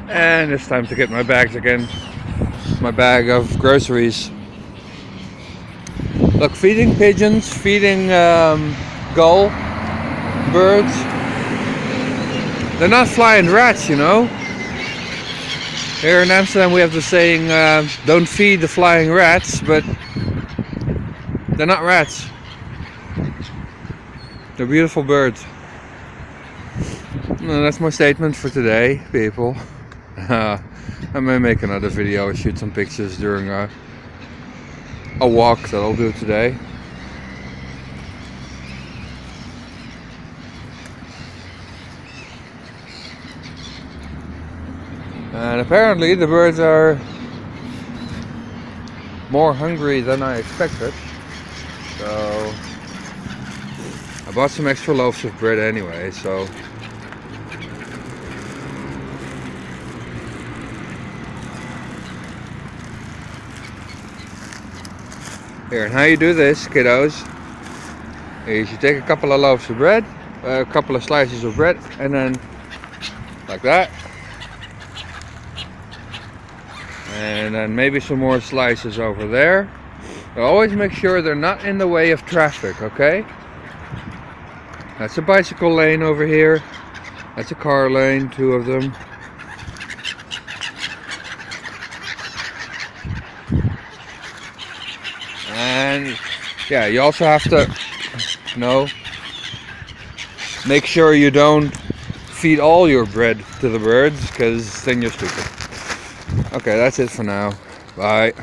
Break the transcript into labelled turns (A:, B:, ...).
A: And it's time to get my bags again. My bag of groceries. Look, feeding pigeons, feeding gull, birds. They're not flying rats, you know. Here in Amsterdam we have the saying, don't feed the flying rats, but they're not rats. They're beautiful birds. No, that's my statement for today, people. I may make another video and shoot some pictures during a walk that I'll do today. And apparently the birds are more hungry than I expected. So I bought some extra loaves of bread anyway, so here, and how you do this, kiddos, is you take a couple of loaves of bread, a couple of slices of bread, and then like that, and then maybe some more slices over there. Always make sure they're not in the way of traffic, okay? That's a bicycle lane over here, that's a car lane, two of them. And yeah, you also have to, make sure you don't feed all your bread to the birds, because then you're stupid. Okay, that's it for now. Bye.